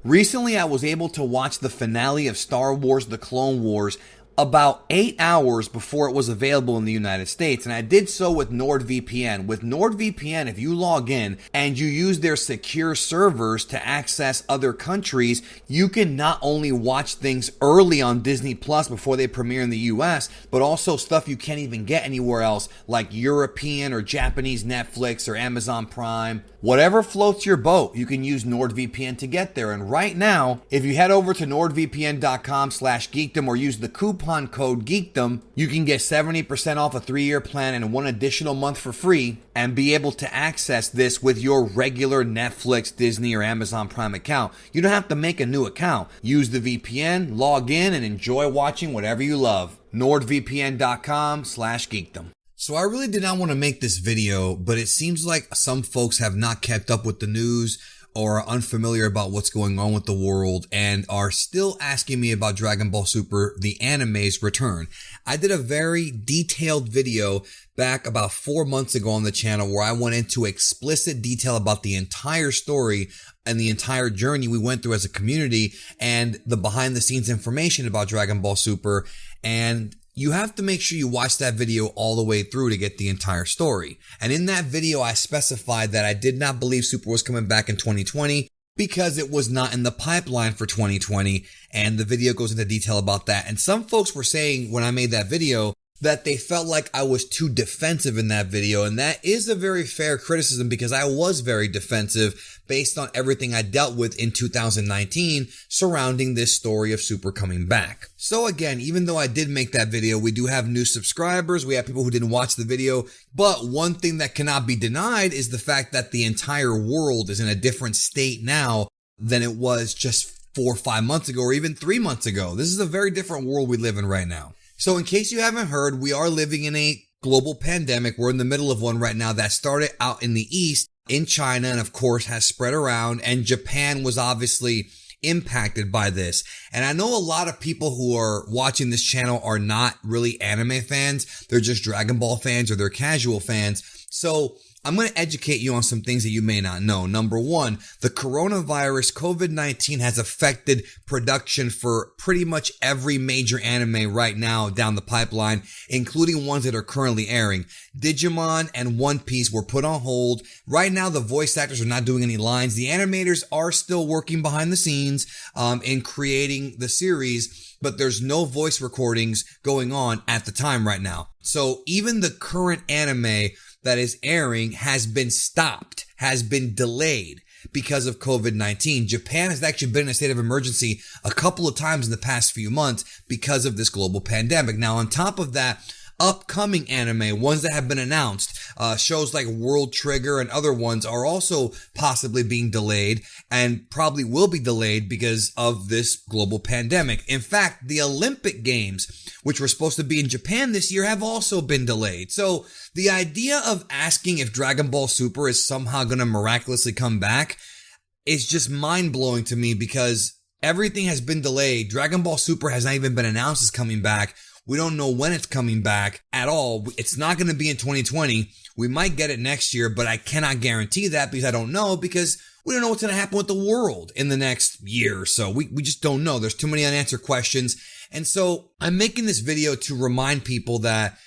Recently, I was able to watch the finale of Star Wars The Clone Wars about 8 hours before it was available in the United States, and I did so with NordVPN. With NordVPN, if you log in and you use their secure servers to access other countries, you can not only watch things early on Disney Plus before they premiere in the US, but also stuff you can't even get anywhere else, like European or Japanese Netflix or Amazon Prime. Whatever floats your boat, you can use NordVPN to get there. And right now, if you head over to nordvpn.com/geekdom or use the coupon code geekdom, you can get 70% off a 3-year plan and 1 additional month for free and be able to access this with your regular Netflix, Disney, or Amazon Prime account. You don't have to make a new account. Use the VPN, log in, and enjoy watching whatever you love. nordvpn.com/geekdom. So I really did not want to make this video, but it seems like some folks have not kept up with the news or are unfamiliar about what's going on with the world and are still asking me about Dragon Ball Super, the anime's return. I did a very detailed video back about 4 months ago on the channel where I went into explicit detail about the entire story and the entire journey we went through as a community and the behind the scenes information about Dragon Ball Super. And you have to make sure you watch that video all the way through to get the entire story. And in that video, I specified that I did not believe Super was coming back in 2020 because it was not in the pipeline for 2020. And the video goes into detail about that. And some folks were saying when I made that video that they felt like I was too defensive in that video. And that is a very fair criticism because I was very defensive based on everything I dealt with in 2019 surrounding this story of Super coming back. So again, even though I did make that video, we do have new subscribers. We have people who didn't watch the video. But one thing that cannot be denied is the fact that the entire world is in a different state now than it was just 4 or 5 months ago or even 3 months ago. This is a very different world we live in right now. So in case you haven't heard, we are living in a global pandemic. We're in the middle of one right now that started out in the East, in China, and of course has spread around. And Japan was obviously impacted by this. And I know a lot of people who are watching this channel are not really anime fans. They're just Dragon Ball fans or they're casual fans. So I'm going to educate you on some things that you may not know. Number one, the coronavirus, COVID-19 has affected production for pretty much every major anime right now down the pipeline, including ones that are currently airing. Digimon and One Piece were put on hold. Right now, the voice actors are not doing any lines. The animators are still working behind the scenes in creating the series, but there's no voice recordings going on at the time right now. So even the current anime that is airing has been stopped, has been delayed because of COVID-19. Japan has actually been in a state of emergency a couple of times in the past few months because of this global pandemic. Now, on top of that, upcoming anime, ones that have been announced, shows like World Trigger and other ones are also possibly being delayed and probably will be delayed because of this global pandemic. In fact, the Olympic Games, which were supposed to be in Japan this year, have also been delayed. So the idea of asking if Dragon Ball Super is somehow going to miraculously come back is just mind-blowing to me because everything has been delayed. Dragon Ball Super has not even been announced as coming back. We don't know when it's coming back at all. It's not going to be in 2020. We might get it next year, but I cannot guarantee that because I don't know because we don't know what's going to happen with the world in the next year or so. We just don't know. There's too many unanswered questions. And so I'm making this video to remind people that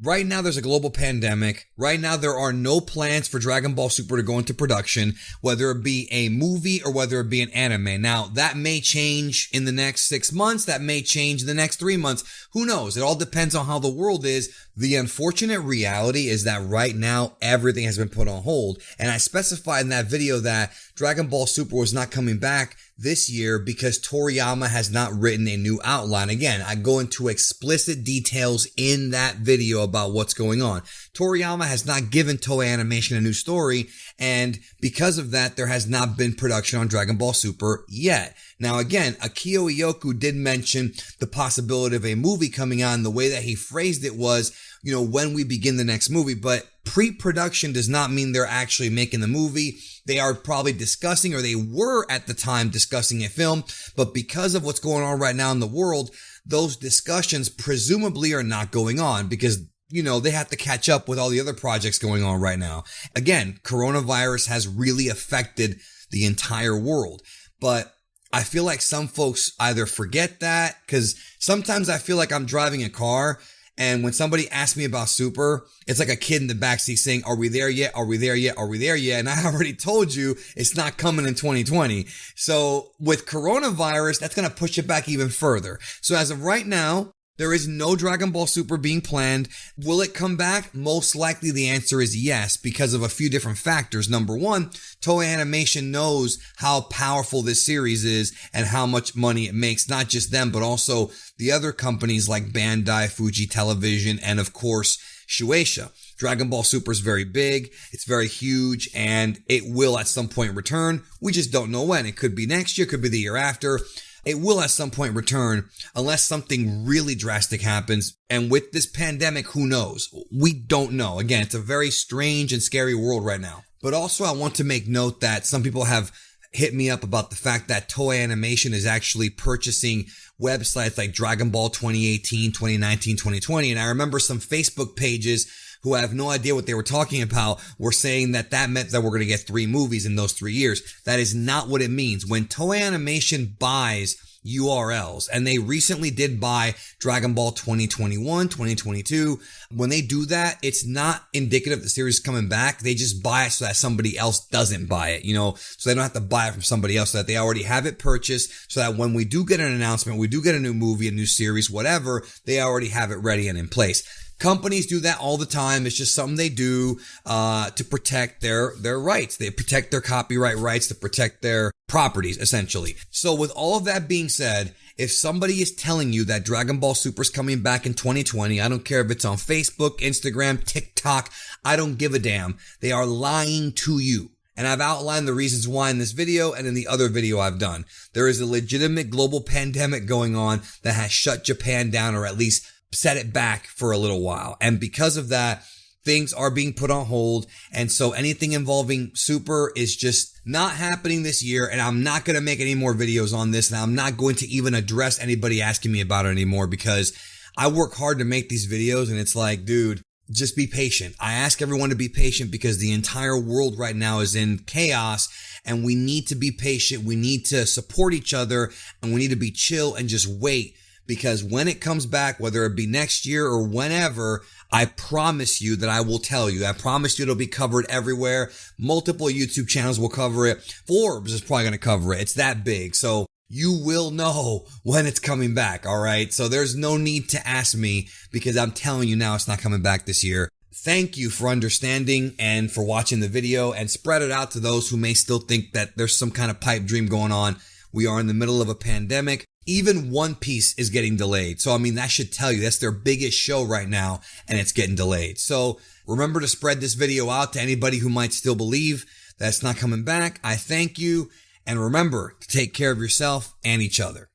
right now there's a global pandemic. Right now there are no plans for Dragon Ball Super to go into production, whether it be a movie or whether it be an anime. Now that may change in the next 6 months. That may change in the next 3 months. Who knows? It all depends on how the world is. The unfortunate reality is that right now everything has been put on hold. And I specified in that video that Dragon Ball Super was not coming back this year because Toriyama has not written a new outline. Again, I go into explicit details in that video about what's going on. Toriyama has not given Toei Animation a new story, and because of that, there has not been production on Dragon Ball Super yet. Now again, Akio Iyoku did mention the possibility of a movie coming out, and the way that he phrased it was, you know, when we begin the next movie, but pre-production does not mean they're actually making the movie. They are probably discussing, or they were at the time discussing a film, but because of what's going on right now in the world, those discussions presumably are not going on because, you know, they have to catch up with all the other projects going on right now. Again, coronavirus has really affected the entire world, but I feel like some folks either forget that, because sometimes I feel like I'm driving a car, and when somebody asks me about Super, it's like a kid in the backseat saying, are we there yet? Are we there yet? Are we there yet? And I already told you it's not coming in 2020. So with coronavirus, that's going to push it back even further. So as of right now, there is no Dragon Ball Super being planned. Will it come back? Most likely the answer is yes, because of a few different factors. Number one, Toei Animation knows how powerful this series is and how much money it makes. Not just them, but also the other companies like Bandai, Fuji Television, and of course, Shueisha. Dragon Ball Super is very big, it's very huge, and it will at some point return. We just don't know when. It could be next year, could be the year after. It will at some point return unless something really drastic happens. And with this pandemic, who knows? We don't know. Again, it's a very strange and scary world right now. But also I want to make note that some people have hit me up about the fact that Toei Animation is actually purchasing websites like Dragon Ball 2018, 2019, 2020. And I remember some Facebook pages who have no idea what they were talking about were saying that meant that we're going to get 3 movies in those 3 years. That is not what it means. When Toei Animation buys URLs, and they recently did buy Dragon Ball 2021, 2022, when they do that, it's not indicative the series is coming back. They just buy it so that somebody else doesn't buy it, so they don't have to buy it from somebody else, so that they already have it purchased, so that when we do get an announcement, we do get a new movie, a new series, whatever, they already have it ready and in place. Companies do that all the time. It's just something they do to protect their rights. They protect their copyright rights, to protect their properties, essentially. So with all of that being said, if somebody is telling you that Dragon Ball Super is coming back in 2020, I don't care if it's on Facebook, Instagram, TikTok, I don't give a damn. They are lying to you. And I've outlined the reasons why in this video and in the other video I've done. There is a legitimate global pandemic going on that has shut Japan down, or at least set it back for a little while. And because of that, things are being put on hold. And so anything involving Super is just not happening this year. And I'm not going to make any more videos on this. And I'm not going to even address anybody asking me about it anymore, because I work hard to make these videos. And it's like, dude, just be patient. I ask everyone to be patient because the entire world right now is in chaos, and we need to be patient. We need to support each other, and we need to be chill and just wait. Because when it comes back, whether it be next year or whenever, I promise you that I will tell you. I promise you it'll be covered everywhere. Multiple YouTube channels will cover it. Forbes is probably going to cover it. It's that big. So you will know when it's coming back, all right? So there's no need to ask me, because I'm telling you now it's not coming back this year. Thank you for understanding and for watching the video, and spread it out to those who may still think that there's some kind of pipe dream going on. We are in the middle of a pandemic. Even One Piece is getting delayed. So, I mean, that should tell you that's their biggest show right now, and it's getting delayed. So remember to spread this video out to anybody who might still believe that it's not coming back. I thank you. And remember to take care of yourself and each other.